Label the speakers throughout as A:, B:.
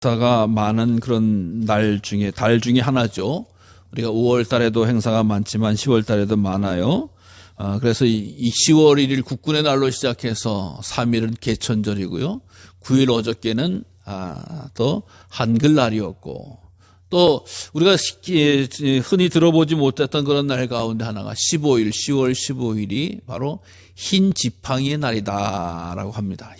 A: 행사가 많은 그런 달 중에 하나죠. 우리가 5월 달에도 행사가 많지만 10월 달에도 많아요. 그래서 이 10월 1일 국군의 날로 시작해서 3일은 개천절이고요. 9일 어저께는 또 한글날이었고, 또 우리가 흔히 들어보지 못했던 그런 날 가운데 하나가 10월 15일이 바로 흰 지팡이의 날이다라고 합니다.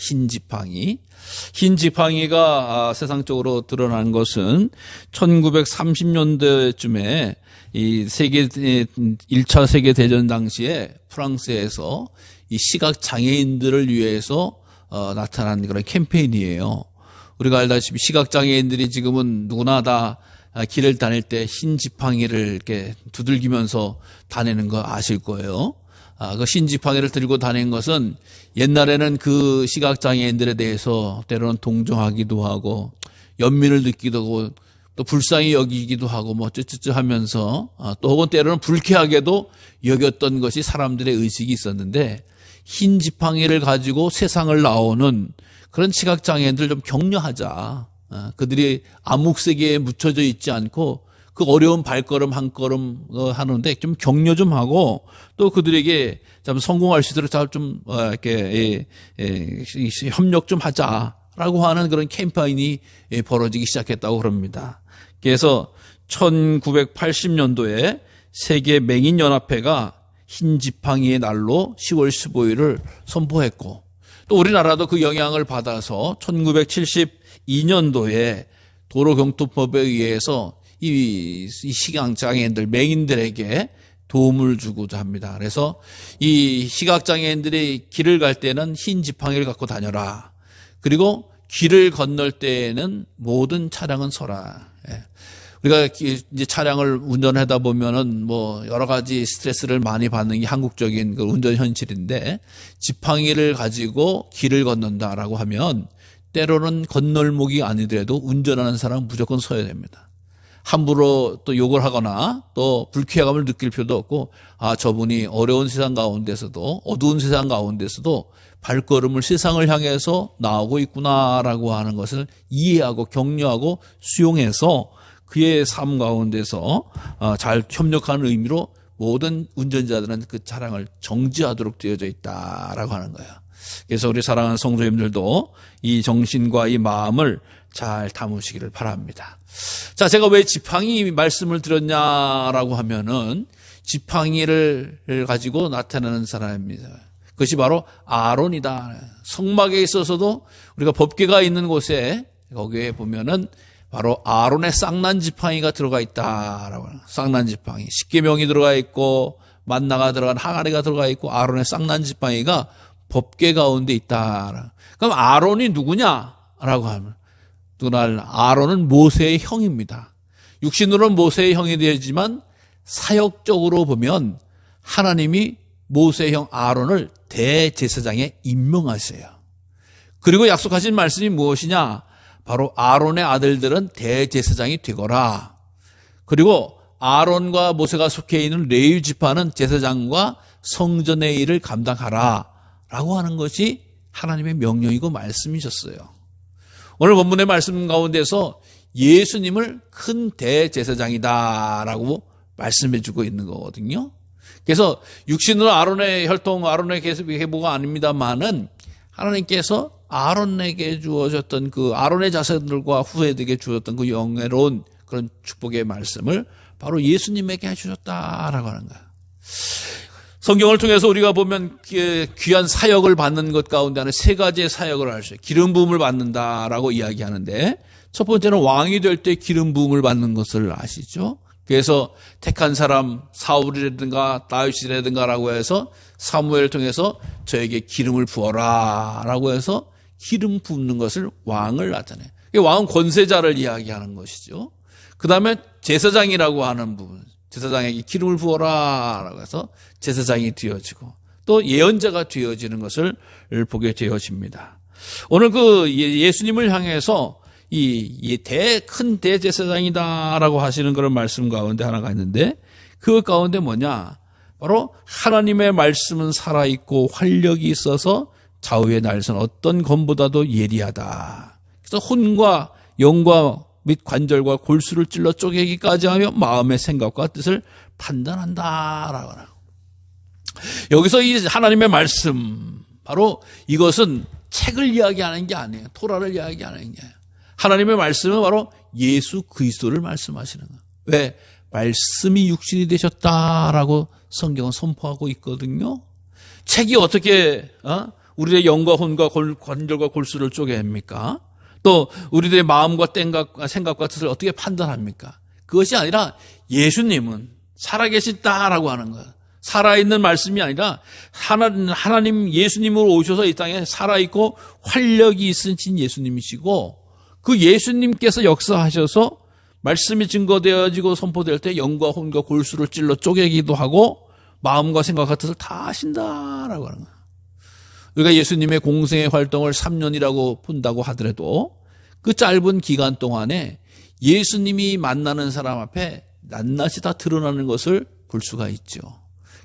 A: 흰 지팡이가 세상적으로 드러난 것은 1930년대쯤에 이 1차 세계대전 당시에 프랑스에서 이 시각 장애인들을 위해서 나타난 그런 캠페인이에요. 우리가 알다시피 시각 장애인들이 지금은 누구나 다 길을 다닐 때 흰 지팡이를 이렇게 두들기면서 다니는 거 아실 거예요. 그 흰 지팡이를 들고 다니는 것은 옛날에는 그 시각장애인들에 대해서 때로는 동정하기도 하고 연민을 느끼기도 하고 또 불쌍히 여기기도 하고 뭐 쯧쯧쯧 하면서 또 혹은 때로는 불쾌하게도 여겼던 것이 사람들의 의식이 있었는데, 흰 지팡이를 가지고 세상을 나오는 그런 시각장애인들 좀 격려하자. 그들이 암흑세계에 묻혀져 있지 않고 그 어려운 발걸음 한 걸음 하는데 좀 격려 좀 하고, 또 그들에게 좀 성공할 수 있도록 좀 이렇게 협력 좀 하자라고 하는 그런 캠페인이 벌어지기 시작했다고 그럽니다. 그래서 1980년도에 세계 맹인연합회가 흰 지팡이의 날로 10월 15일을 선포했고, 또 우리나라도 그 영향을 받아서 1972년도에 도로교통법에 의해서 이 시각장애인들, 맹인들에게 도움을 주고자 합니다. 그래서 이 시각장애인들이 길을 갈 때는 흰 지팡이를 갖고 다녀라. 그리고 길을 건널 때에는 모든 차량은 서라. 우리가 이제 차량을 운전하다 보면은 뭐 여러 가지 스트레스를 많이 받는 게 한국적인 그 운전 현실인데, 지팡이를 가지고 길을 건넌다라고 하면 때로는 건널목이 아니더라도 운전하는 사람은 무조건 서야 됩니다. 함부로 또 욕을 하거나 또 불쾌감을 느낄 필요도 없고, 저분이 어려운 세상 가운데서도, 어두운 세상 가운데서도 발걸음을 세상을 향해서 나오고 있구나라고 하는 것을 이해하고 격려하고 수용해서 그의 삶 가운데서 잘 협력하는 의미로 모든 운전자들은 그 차량을 정지하도록 되어져 있다라고 하는 거예요. 그래서 우리 사랑하는 성도님들도 이 정신과 이 마음을 잘 담으시기를 바랍니다. 자, 제가 왜 지팡이 말씀을 드렸냐라고 하면은 지팡이를 가지고 나타나는 사람입니다. 그것이 바로 아론이다. 성막에 있어서도 우리가 법궤가 있는 곳에 거기에 보면은 바로 아론의 쌍난 지팡이가 들어가 있다라고 하는, 쌍난 지팡이. 십계명이 들어가 있고 만나가 들어간 항아리가 들어가 있고 아론의 쌍난 지팡이가 법궤 가운데 있다. 그럼 아론이 누구냐라고 하면, 누구나 아론은 모세의 형입니다. 육신으로는 모세의 형이 되지만 사역적으로 보면 하나님이 모세의 형 아론을 대제사장에 임명하세요. 그리고 약속하신 말씀이 무엇이냐? 바로 아론의 아들들은 대제사장이 되거라. 그리고 아론과 모세가 속해 있는 레위 지파는 제사장과 성전의 일을 감당하라 라고 하는 것이 하나님의 명령이고 말씀이셨어요. 오늘 본문의 말씀 가운데서 예수님을 큰 대제사장이다라고 말씀해 주고 있는 거거든요. 그래서 육신으로 아론의 혈통, 아론의 계보가 아닙니다만은 하나님께서 아론에게 주어졌던 그 아론의 자손들과 후세들에게 주었던 그 영예로운 그런 축복의 말씀을 바로 예수님에게 해주셨다라고 하는 거예요. 성경을 통해서 우리가 보면 귀한 사역을 받는 것 가운데 하나 세 가지의 사역을 할 수 있어요. 기름 부음을 받는다라고 이야기하는데, 첫 번째는 왕이 될 때 기름 부음을 받는 것을 아시죠? 그래서 택한 사람 사울이라든가 다윗이라든가라고 해서 사무엘을 통해서 저에게 기름을 부어라 라고 해서 기름 붓는 것을 왕을 나타내요. 왕은 권세자를 이야기하는 것이죠. 그 다음에 제사장이라고 하는 부분, 제사장에게 기름을 부어라 라고 해서 제사장이 되어지고, 또 예언자가 되어지는 것을 보게 되어집니다. 오늘 그 예수님을 향해서 큰 대제사장이다라고 하시는 그런 말씀 가운데 하나가 있는데, 그 가운데 뭐냐? 바로 하나님의 말씀은 살아있고 활력이 있어서 좌우의 날선 어떤 검보다도 예리하다. 그래서 혼과 영과 및 관절과 골수를 찔러 쪼개기까지 하며 마음의 생각과 뜻을 판단한다라고 하는. 여기서 이 하나님의 말씀, 바로 이것은 책을 이야기하는 게 아니에요. 토라를 이야기하는 게 아니에요. 하나님의 말씀은 바로 예수 그리스도를 말씀하시는 거예요. 왜? 말씀이 육신이 되셨다라고 성경은 선포하고 있거든요. 책이 어떻게 우리의 영과 혼과 관절과 골수를 쪼개합니까? 또 우리들의 마음과 생각과 뜻을 어떻게 판단합니까? 그것이 아니라 예수님은 살아계시다라고 하는 거예요. 살아있는 말씀이 아니라 하나님 예수님으로 오셔서 이 땅에 살아있고 활력이 있으신 예수님이시고, 그 예수님께서 역사하셔서 말씀이 증거되어지고 선포될 때 영과 혼과 골수를 찔러 쪼개기도 하고 마음과 생각과 뜻을 다 하신다라고 하는 거예요. 우리가 예수님의 공생의 활동을 3년이라고 푼다고 하더라도 그 짧은 기간 동안에 예수님이 만나는 사람 앞에 낱낱이 다 드러나는 것을 볼 수가 있죠.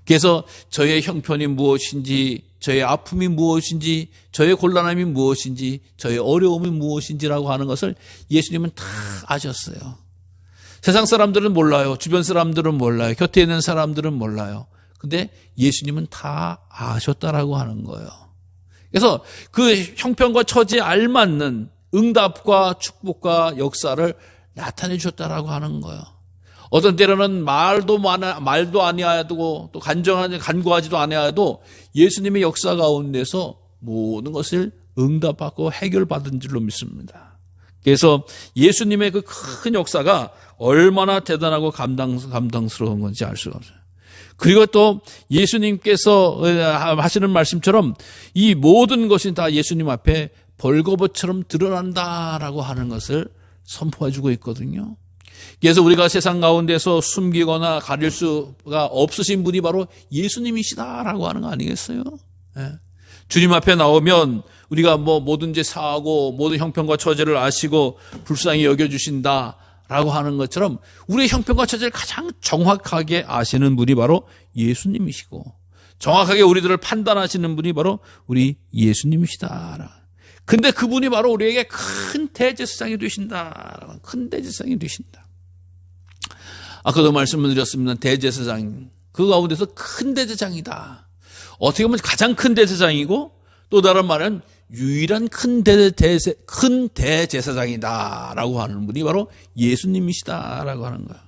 A: 그래서 저의 형편이 무엇인지, 저의 아픔이 무엇인지, 저의 곤란함이 무엇인지, 저의 어려움이 무엇인지라고 하는 것을 예수님은 다 아셨어요. 세상 사람들은 몰라요. 주변 사람들은 몰라요. 곁에 있는 사람들은 몰라요. 근데 예수님은 다 아셨다라고 하는 거예요. 그래서 그 형편과 처지에 알맞는 응답과 축복과 역사를 나타내 주셨다라고 하는 거예요. 어떤 때로는 말도 아니하고 또 간구하지도 아니하도 예수님의 역사 가운데서 모든 것을 응답받고 해결받은 줄로 믿습니다. 그래서 예수님의 그 큰 역사가 얼마나 대단하고 감당스러운 건지 알 수가 없어요. 그리고 또 예수님께서 하시는 말씀처럼 이 모든 것이 다 예수님 앞에 벌거벗처럼 드러난다라고 하는 것을 선포해주고 있거든요. 그래서 우리가 세상 가운데서 숨기거나 가릴 수가 없으신 분이 바로 예수님이시다라고 하는 거 아니겠어요? 네. 주님 앞에 나오면 우리가 뭐든지 사하고 모든 형편과 처지를 아시고 불쌍히 여겨주신다라고 하는 것처럼 우리의 형편과 처지를 가장 정확하게 아시는 분이 바로 예수님이시고, 정확하게 우리들을 판단하시는 분이 바로 우리 예수님이시다. 근데 그분이 바로 우리에게 큰 대제사장이 되신다. 큰 대제사장이 되신다. 아까도 말씀을 드렸습니다. 대제사장, 그 가운데서 큰 대제사장이다. 어떻게 보면 가장 큰 대제사장이고, 또 다른 말은 유일한 큰 대제사장이다라고 하는 분이 바로 예수님이시다라고 하는 거예요.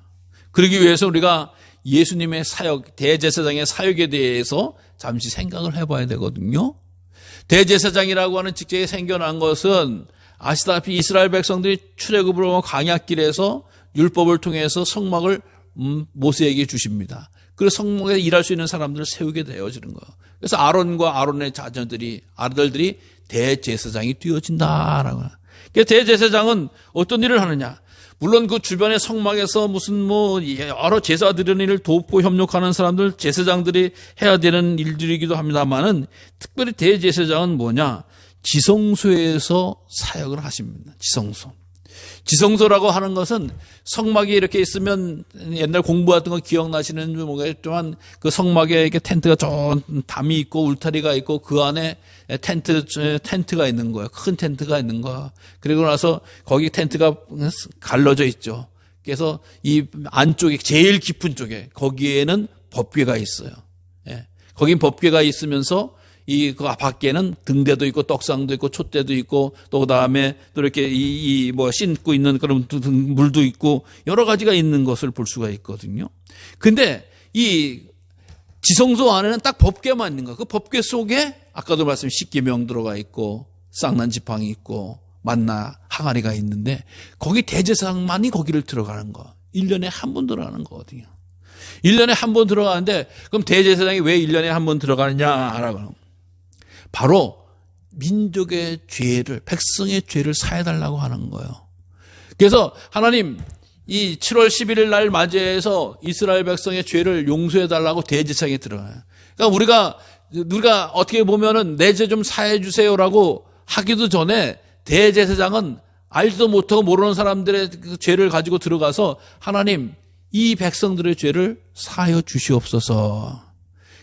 A: 그러기 위해서 우리가 예수님의 사역, 대제사장의 사역에 대해서 잠시 생각을 해봐야 되거든요. 대제사장이라고 하는 직책이 생겨난 것은 아시다시피 이스라엘 백성들이 출애굽으로 광야길에서 율법을 통해서 성막을 모세에게 주십니다. 그래서 성막에 일할 수 있는 사람들을 세우게 되어지는 거예요. 그래서 아론과 아론의 자녀들이, 아들들이 대제사장이 되어진다라고. 그래서 대제사장은 어떤 일을 하느냐? 물론 그 주변의 성막에서 무슨 여러 제사 드리는 일을 돕고 협력하는 사람들, 제사장들이 해야 되는 일들이기도 합니다만은, 특별히 대제사장은 뭐냐? 지성소에서 사역을 하십니다. 지성소라고 하는 것은 성막이 이렇게 있으면 옛날 공부했던 거 기억나시는지 모르겠지만 그 성막에 이렇게 텐트가 담이 있고 울타리가 있고 그 안에 텐트가 있는 거예요. 큰 텐트가 있는 거예요. 그리고 나서 거기 텐트가 갈라져 있죠. 그래서 이 안쪽에 제일 깊은 쪽에 거기에는 법궤가 있어요. 예. 거긴 법궤가 있으면서 그 밖에는 등대도 있고 떡상도 있고 촛대도 있고 또 그다음에 또 이렇게 씻고 있는 그런 물도 있고 여러 가지가 있는 것을 볼 수가 있거든요. 근데 이 지성소 안에는 딱 법궤만 있는 거예요. 그 법궤 속에 아까도 말씀 십계명 들어가 있고 쌍난 지팡이 있고 만나 항아리가 있는데 거기 대제사장만이 거기를 들어가는 거. 1년에 한 번 들어가는 거거든요. 1년에 한 번 들어가는데 그럼 대제사장이 왜 1년에 한 번 들어가느냐라고. 바로 민족의 죄를, 백성의 죄를 사해달라고 하는 거예요. 그래서 하나님 이 7월 11일 날 맞이해서 이스라엘 백성의 죄를 용서해달라고 대제사장이 들어가요. 그러니까 우리가 어떻게 보면은 내 죄 좀 사해 주세요라고 하기도 전에 대제사장은 알지도 못하고 모르는 사람들의 그 죄를 가지고 들어가서 하나님 이 백성들의 죄를 사하여 주시옵소서.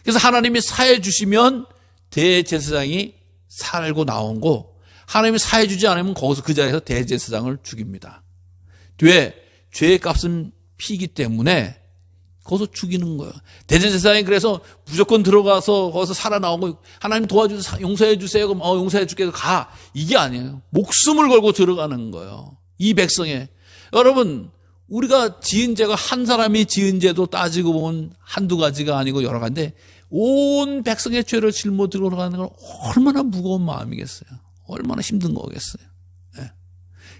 A: 그래서 하나님이 사해 주시면 대제사장이 살고 나온 거, 하나님이 사해 주지 않으면 거기서 그 자리에서 대제사장을 죽입니다. 왜? 죄의 값은 피기 때문에 거기서 죽이는 거예요. 대제사장이 그래서 무조건 들어가서 거기서 살아나오고 하나님 도와주세요, 용서해 주세요. 그럼 용서해 줄게 가. 이게 아니에요. 목숨을 걸고 들어가는 거예요. 이 백성에. 여러분, 우리가 지은 죄가 한 사람이 지은 죄도 따지고 보면 한두 가지가 아니고 여러 가지인데 온 백성의 죄를 짊어지고 들어가는 건 얼마나 무거운 마음이겠어요. 얼마나 힘든 거겠어요. 네.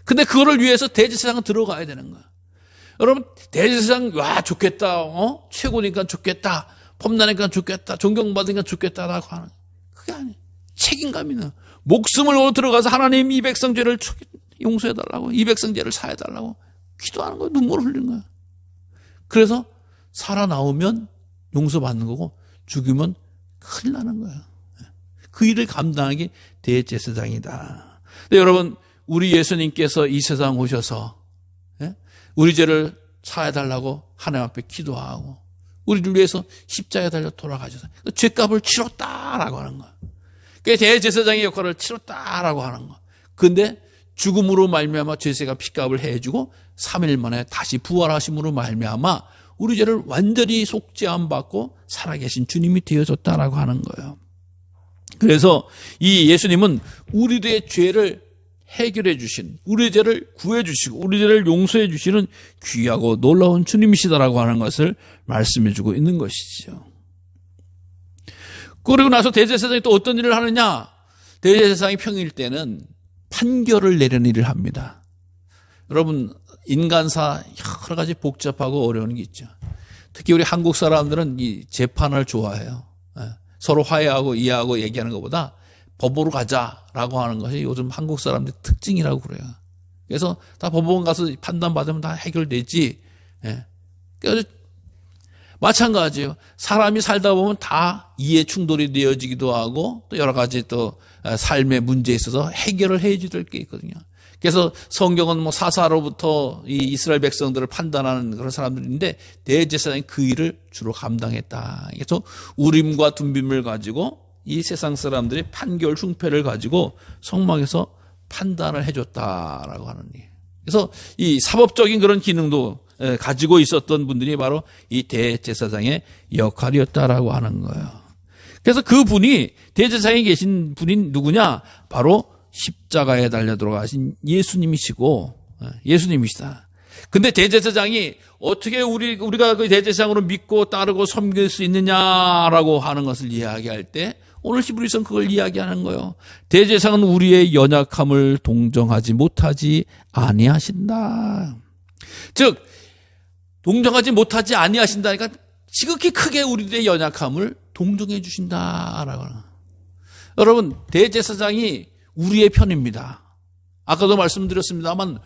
A: 근데 그거를 위해서 대제사장은 들어가야 되는 거예요. 여러분, 대제사장, 와, 좋겠다. 최고니까 좋겠다. 폼나니까 좋겠다. 존경받으니까 좋겠다라고 하는. 그게 아니에요. 책임감이나 목숨을 걸고 들어가서 하나님 이 백성 죄를 용서해달라고, 이 백성 죄를 사해달라고 기도하는 거예요. 눈물을 흘리는 거예요. 그래서 살아나오면 용서받는 거고 죽으면 큰일 나는 거예요. 그 일을 감당하기 대제사장이다. 근데 여러분, 우리 예수님께서 이 세상 오셔서 우리 죄를 사해달라고 하나님 앞에 기도하고 우리를 위해서 십자가에 달려 돌아가셔서 죄값을 치렀다라고 하는 거예요. 그게 대제사장의 역할을 치렀다라고 하는 거예요. 그런데 죽음으로 말미암아 죄세가 피값을 해주고 3일 만에 다시 부활하심으로 말미암아 우리 죄를 완전히 속죄함 받고 살아계신 주님이 되어졌다라고 하는 거예요. 그래서 이 예수님은 우리들의 죄를 해결해 주신, 우리 죄를 구해 주시고 우리 죄를 용서해 주시는 귀하고 놀라운 주님이시다라고 하는 것을 말씀해 주고 있는 것이죠. 그리고 나서 대제사장이 또 어떤 일을 하느냐? 대제사장이 평일 때는 판결을 내리는 일을 합니다. 여러분, 인간사 여러 가지 복잡하고 어려운 게 있죠. 특히 우리 한국 사람들은 이 재판을 좋아해요. 서로 화해하고 이해하고 얘기하는 것보다 법으로 가자라고 하는 것이 요즘 한국 사람들의 특징이라고 그래요. 그래서 다 법원 가서 판단받으면 다 해결되지. 그래서 마찬가지예요. 사람이 살다 보면 다 이해 충돌이 되어지기도 하고 또 여러 가지 또 삶의 문제에 있어서 해결을 해줘야 될 게 있거든요. 그래서 성경은 뭐 사사로부터 이 이스라엘 백성들을 판단하는 그런 사람들인데 대제사장이 그 일을 주로 감당했다. 그래서 우림과 둠빔을 가지고 이 세상 사람들이 판결 흉패를 가지고 성막에서 판단을 해줬다라고 하는 일. 그래서 이 사법적인 그런 기능도 가지고 있었던 분들이 바로 이 대제사장의 역할이었다라고 하는 거예요. 그래서 그 분이 대제사장에 계신 분이 누구냐? 바로 십자가에 달려 들어가신 예수님이시고 예수님이시다. 근데 대제사장이 어떻게 우리가 그 대제사장으로 믿고 따르고 섬길 수 있느냐라고 하는 것을 이야기할 때 오늘 히브리서는 그걸 이야기하는 거예요. 대제사장은 우리의 연약함을 동정하지 못하지 아니하신다. 즉 동정하지 못하지 아니하신다니까 지극히 크게 우리들의 연약함을 동정해 주신다라고 하는 거예요. 여러분, 대제사장이 우리의 편입니다. 아까도 말씀드렸습니다만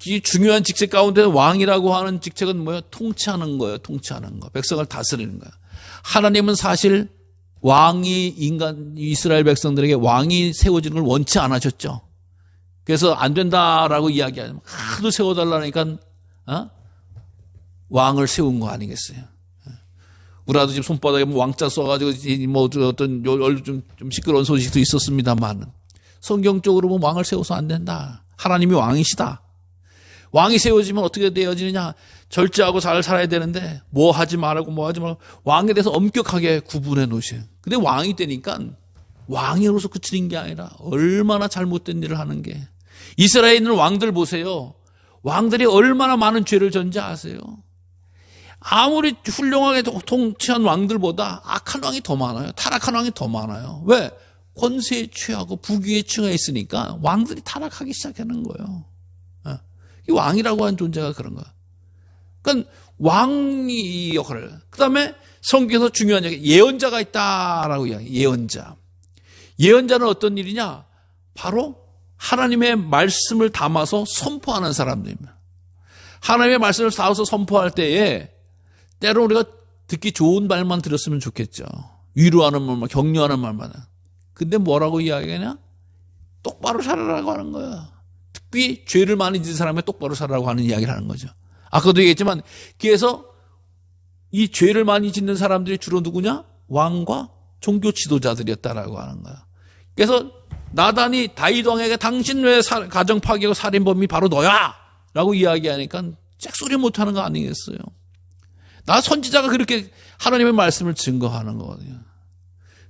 A: 이 중요한 직책 가운데 왕이라고 하는 직책은 뭐예요? 통치하는 거예요. 통치하는 거. 백성을 다스리는 거예요. 하나님은 사실 왕이 이스라엘 백성들에게 왕이 세워지는 걸 원치 않으셨죠. 그래서 안 된다라고 이야기하면 하도 세워달라니까 왕을 세운 거 아니겠어요? 우리나라도 지금 손바닥에 뭐 왕자 써가지고 뭐 어떤 좀 시끄러운 소식도 있었습니다만 성경적으로 뭐 왕을 세워서 안 된다. 하나님이 왕이시다. 왕이 세워지면 어떻게 되어지느냐? 절제하고 잘 살아야 되는데 뭐 하지 말고 뭐 하지 말고 왕에 대해서 엄격하게 구분해 놓으세요. 근데 왕이 되니까 왕으로서 그치는 게 아니라 얼마나 잘못된 일을 하는 게. 이스라엘에 있는 왕들 보세요. 왕들이 얼마나 많은 죄를 졌는지 아세요? 아무리 훌륭하게 통치한 왕들보다 악한 왕이 더 많아요. 타락한 왕이 더 많아요. 왜? 권세에 취하고 부귀에 취해 있으니까 왕들이 타락하기 시작하는 거예요. 이 왕이라고 하는 존재가 그런 거야. 그러니까 왕이 역할을. 그 다음에 성경에서 중요한 얘기, 예언자가 있다라고 이야기해요. 예언자. 예언자는 어떤 일이냐? 바로 하나님의 말씀을 담아서 선포하는 사람들입니다. 하나님의 말씀을 담아서 선포할 때에 때로 우리가 듣기 좋은 말만 들었으면 좋겠죠. 위로하는 말만, 격려하는 말만. 근데 뭐라고 이야기하냐? 똑바로 살아라고 하는 거야. 특히 죄를 많이 짓는 사람이 똑바로 살아라고 하는 이야기를 하는 거죠. 아까도 얘기했지만 그래서 이 죄를 많이 짓는 사람들이 주로 누구냐? 왕과 종교 지도자들이었다라고 하는 거야. 그래서 나단이 다윗 왕에게 당신 외에 가정 파괴하고 살인범이 바로 너야! 라고 이야기하니까 잭소리 못하는 거 아니겠어요? 나 선지자가 그렇게 하나님의 말씀을 증거하는 거거든요.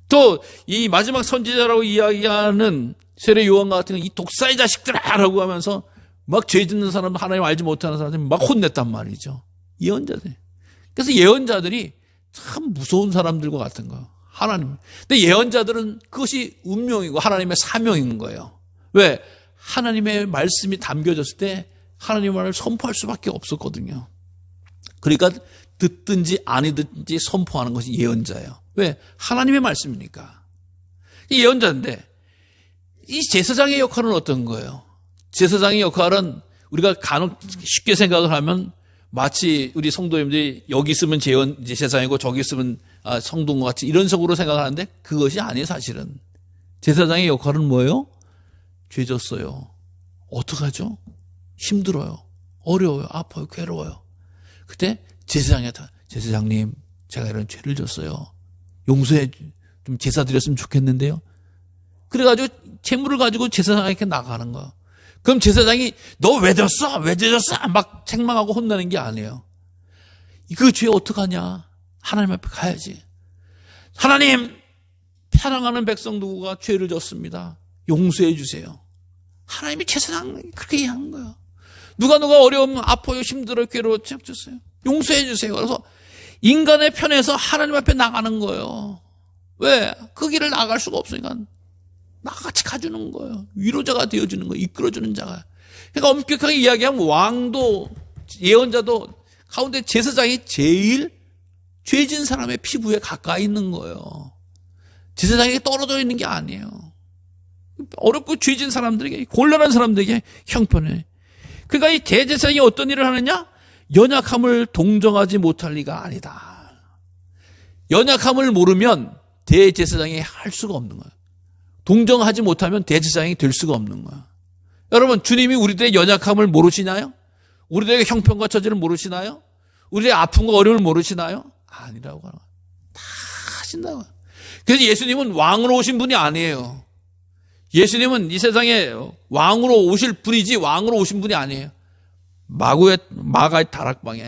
A: 또 이 마지막 선지자라고 이야기하는 세례 요한 같은 이 독사의 자식들아라고 하면서 막 죄 짓는 사람, 하나님 알지 못하는 사람들 막 혼냈단 말이죠. 예언자들. 그래서 예언자들이 참 무서운 사람들과 같은 거예요. 하나님. 근데 예언자들은 그것이 운명이고 하나님의 사명인 거예요. 왜? 하나님의 말씀이 담겨졌을 때 하나님의 말을 선포할 수밖에 없었거든요. 그러니까 듣든지 아니든지 선포하는 것이 예언자예요. 왜? 하나님의 말씀이니까. 이 예언자인데 이 제사장의 역할은 어떤 거예요? 제사장의 역할은 우리가 간혹 쉽게 생각을 하면 마치 우리 성도님들이 여기 있으면 제사장이고 저기 있으면 성도인 것 같이 이런 식으로 생각하는데 그것이 아니에요. 사실은 제사장의 역할은 뭐예요? 죄 졌어요. 어떡하죠? 힘들어요. 어려워요. 아파요. 괴로워요. 그때 제사장님 제가 이런 죄를 졌어요. 용서해 좀 제사 드렸으면 좋겠는데요. 그래가지고 재물을 가지고 제사장에게 나가는 거예요. 그럼 제사장이 너 왜 졌어? 왜 졌어? 막 책망하고 혼나는 게 아니에요. 그 죄 어떡하냐? 하나님 앞에 가야지. 하나님, 사랑하는 백성 누구가 죄를 졌습니다. 용서해 주세요. 하나님이 제사장 그렇게 이해하는 거예요. 누가 어려우면 아파요, 힘들어요, 괴로워요, 졌어요. 용서해 주세요. 그래서 인간의 편에서 하나님 앞에 나가는 거예요. 왜? 그 길을 나갈 수가 없으니까 나같이 가주는 거예요. 위로자가 되어주는 거예요. 이끌어주는 자가. 그러니까 엄격하게 이야기하면 왕도 예언자도 가운데 제사장이 제일 죄진 사람의 피부에 가까이 있는 거예요. 제사장에게 떨어져 있는 게 아니에요. 어렵고 죄진 사람들에게, 곤란한 사람들에게 형편해. 그러니까 이 대제사장이 어떤 일을 하느냐? 연약함을 동정하지 못할 리가 아니다. 연약함을 모르면 대제사장이 할 수가 없는 거예요. 동정하지 못하면 대제사장이 될 수가 없는 거예요. 여러분, 주님이 우리들의 연약함을 모르시나요? 우리들의 형편과 처지를 모르시나요? 우리의 아픔과 어려움을 모르시나요? 아니라고 하는 거예요. 다 하신다고요. 그래서 예수님은 왕으로 오신 분이 아니에요. 예수님은 이 세상에 왕으로 오실 분이지 왕으로 오신 분이 아니에요. 마가의 다락방이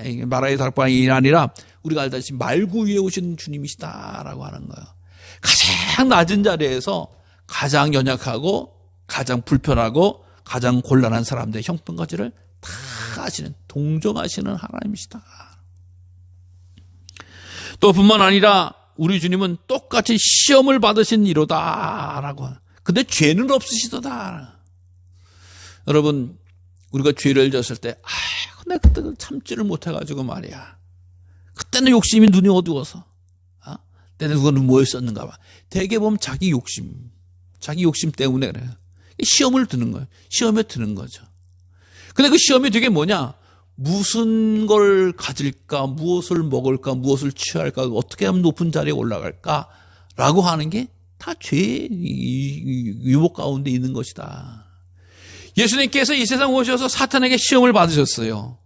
A: 아니라 우리가 알다시피 말구 위에 오신 주님이시다라고 하는 거예요. 가장 낮은 자리에서 가장 연약하고 가장 불편하고 가장 곤란한 사람들의 형편까지를 다 아시는, 동정하시는 하나님이시다. 또 뿐만 아니라 우리 주님은 똑같이 시험을 받으신 이로다라고. 근데 죄는 없으시도다. 여러분, 우리가 죄를 졌을 때 내가 그때는 참지를 못해가지고 말이야. 그때는 욕심이 눈이 어두워서. 내가 그거는 뭐였었는가 봐. 대개 보면 자기 욕심 때문에 그래요. 시험을 드는 거예요. 시험에 드는 거죠. 근데 그 시험이 되게 뭐냐? 무슨 걸 가질까? 무엇을 먹을까? 무엇을 취할까? 어떻게 하면 높은 자리에 올라갈까? 라고 하는 게 다 죄의 유혹 가운데 있는 것이다. 예수님께서 이 세상 오셔서 사탄에게 시험을 받으셨어요.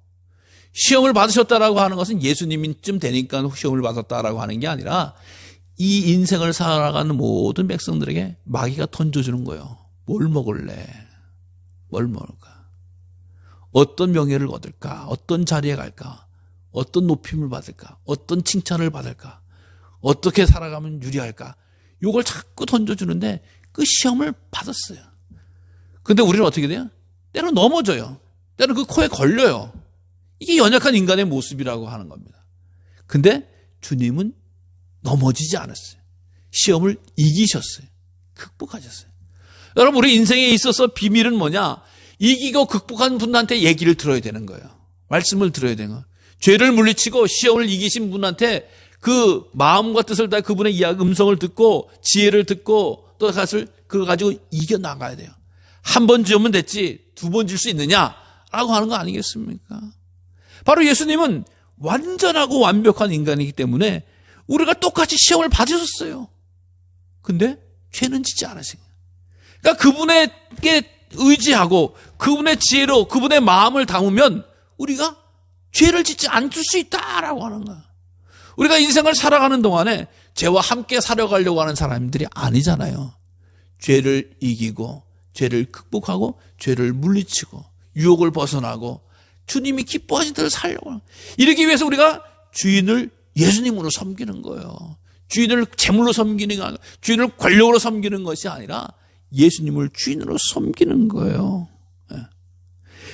A: 시험을 받으셨다라고 하는 것은 예수님쯤 되니까 시험을 받았다라고 하는 게 아니라 이 인생을 살아가는 모든 백성들에게 마귀가 던져주는 거예요. 뭘 먹을래? 뭘 먹을까? 어떤 명예를 얻을까? 어떤 자리에 갈까? 어떤 높임을 받을까? 어떤 칭찬을 받을까? 어떻게 살아가면 유리할까? 이걸 자꾸 던져주는데 그 시험을 받았어요. 근데 우리는 어떻게 돼요? 때로 넘어져요. 때로 그 코에 걸려요. 이게 연약한 인간의 모습이라고 하는 겁니다. 근데 주님은 넘어지지 않았어요. 시험을 이기셨어요. 극복하셨어요. 여러분, 우리 인생에 있어서 비밀은 뭐냐? 이기고 극복한 분한테 얘기를 들어야 되는 거예요. 말씀을 들어야 되는 거예요. 죄를 물리치고 시험을 이기신 분한테 그 마음과 뜻을 다 그분의 이야기, 음성을 듣고 지혜를 듣고 또 그걸 가지고 이겨나가야 돼요. 한 번 지으면 됐지 두 번 질 수 있느냐라고 하는 거 아니겠습니까? 바로 예수님은 완전하고 완벽한 인간이기 때문에 우리가 똑같이 시험을 받으셨어요. 근데 죄는 짓지 않으신 거예요. 그러니까 그분에게 의지하고 그분의 지혜로 그분의 마음을 담으면 우리가 죄를 짓지 않을 수 있다라고 하는 거예요. 우리가 인생을 살아가는 동안에 죄와 함께 살아가려고 하는 사람들이 아니잖아요. 죄를 이기고 죄를 극복하고 죄를 물리치고 유혹을 벗어나고 주님이 기뻐하신 대로 살려고 하는, 이러기 위해서 우리가 주인을 예수님으로 섬기는 거예요. 주인을 제물로 섬기는 게 아니라, 주인을 권력으로 섬기는 것이 아니라 예수님을 주인으로 섬기는 거예요.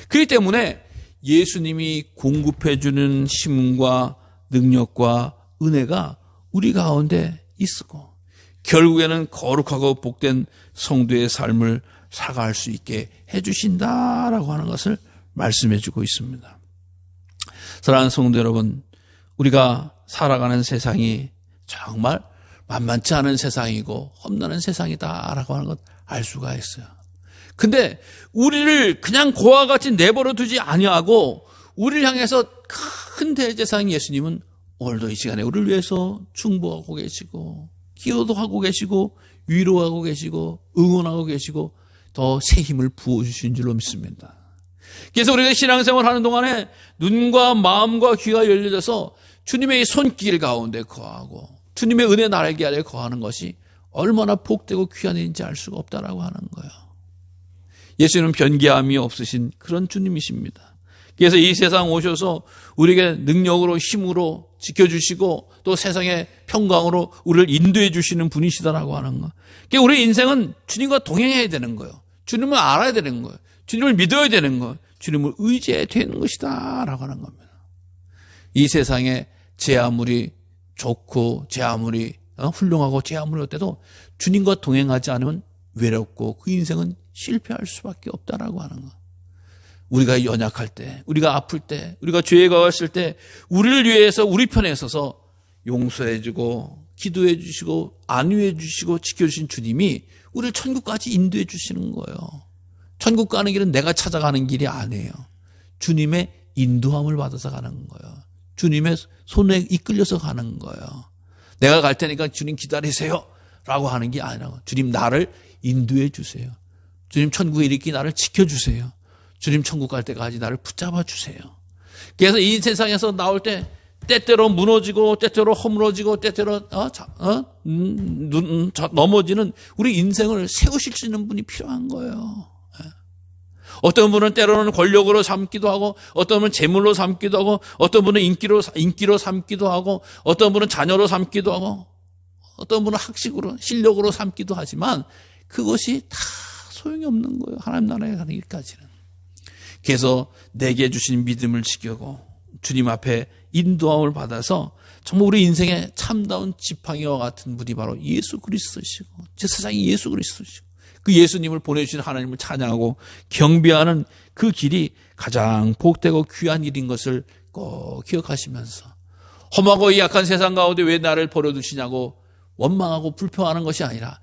A: 그렇기 때문에 예수님이 공급해 주는 힘과 능력과 은혜가 우리 가운데 있고 결국에는 거룩하고 복된 성도의 삶을 살아갈 수 있게 해주신다라고 하는 것을 말씀해 주고 있습니다. 사랑하는 성도 여러분, 우리가 살아가는 세상이 정말 만만치 않은 세상이고 험난한 세상이다라고 하는 것 알 수가 있어요. 근데 우리를 그냥 고와 같이 내버려 두지 아니하고 우리를 향해서 큰 대제사장 예수님은 오늘도 이 시간에 우리를 위해서 중보하고 계시고 기도도 하고 계시고 위로하고 계시고 응원하고 계시고 더 새 힘을 부어주신 줄로 믿습니다. 그래서 우리가 신앙생활 하는 동안에 눈과 마음과 귀가 열려져서 주님의 손길 가운데 거하고 주님의 은혜 날개 아래 거하는 것이 얼마나 복되고 귀한 일인지 알 수가 없다라고 하는 거예요. 예수님은 변개함이 없으신 그런 주님이십니다. 그래서 이 세상 오셔서 우리에게 능력으로 힘으로 지켜주시고 또 세상의 평강으로 우리를 인도해 주시는 분이시다라고 하는 거. 그러니까 우리 인생은 주님과 동행해야 되는 거예요. 주님을 알아야 되는 거예요. 주님을 믿어야 되는 거예요. 주님을 의지해야 되는 것이다 라고 하는 겁니다. 이 세상에 제 아무리 좋고 제 아무리 훌륭하고 제 아무리 어때도 주님과 동행하지 않으면 외롭고 그 인생은 실패할 수밖에 없다라고 하는 거. 우리가 연약할 때, 우리가 아플 때, 우리가 죄에 가했을 때 우리를 위해서 우리 편에 서서 용서해 주고 기도해 주시고 안위해 주시고 지켜주신 주님이 우리를 천국까지 인도해 주시는 거예요. 천국 가는 길은 내가 찾아가는 길이 아니에요. 주님의 인도함을 받아서 가는 거예요. 주님의 손에 이끌려서 가는 거예요. 내가 갈 테니까 주님 기다리세요 라고 하는 게 아니라 주님 나를 인도해 주세요. 주님 천국에 이르기 나를 지켜주세요. 주님 천국 갈 때까지 나를 붙잡아 주세요. 그래서 이 세상에서 나올 때 때때로 무너지고 때때로 허물어지고 때때로 넘어지는 우리 인생을 세우실 수 있는 분이 필요한 거예요. 어떤 분은 때로는 권력으로 삼기도 하고 어떤 분은 재물로 삼기도 하고 어떤 분은 인기로 삼기도 하고 어떤 분은 자녀로 삼기도 하고 어떤 분은 학식으로 실력으로 삼기도 하지만 그것이 다 소용이 없는 거예요. 하나님 나라에 가는 길까지는. 그래서 내게 주신 믿음을 지키고 주님 앞에 인도함을 받아서 정말 우리 인생의 참다운 지팡이와 같은 분이 바로 예수 그리스도시고 제사장이 예수 그리스도시고 그 예수님을 보내주신 하나님을 찬양하고 경배하는 그 길이 가장 복되고 귀한 일인 것을 꼭 기억하시면서 험하고 약한 세상 가운데 왜 나를 버려두시냐고 원망하고 불평하는 것이 아니라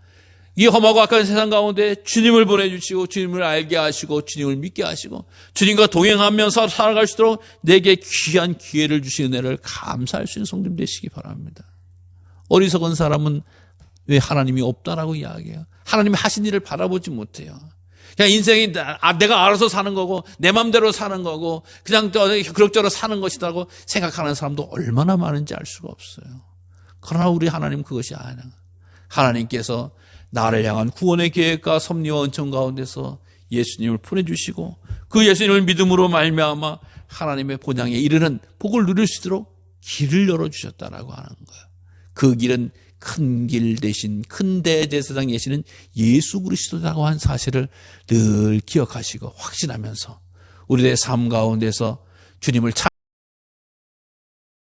A: 이 험하고 악한 세상 가운데 주님을 보내주시고 주님을 알게 하시고 주님을 믿게 하시고 주님과 동행하면서 살아갈 수 있도록 내게 귀한 기회를 주신 은혜를 감사할 수 있는 성도님 되시기 바랍니다. 어리석은 사람은 왜 하나님이 없다라고 이야기해요. 하나님이 하신 일을 바라보지 못해요. 그냥 인생이 내가 알아서 사는 거고 내 맘대로 사는 거고 그냥 그럭저럭 사는 것이라고 생각하는 사람도 얼마나 많은지 알 수가 없어요. 그러나 우리 하나님 그것이 아니라 하나님께서 나를 향한 구원의 계획과 섭리와 은총 가운데서 예수님을 보내주시고 그 예수님을 믿음으로 말미암아 하나님의 본향에 이르는 복을 누릴 수 있도록 길을 열어주셨다라고 하는 거예요. 그 길은 큰 길 대신 큰 대제사장 계시는 예수 그리스도라고 한 사실을 늘 기억하시고 확신하면서 우리의 삶 가운데서 주님을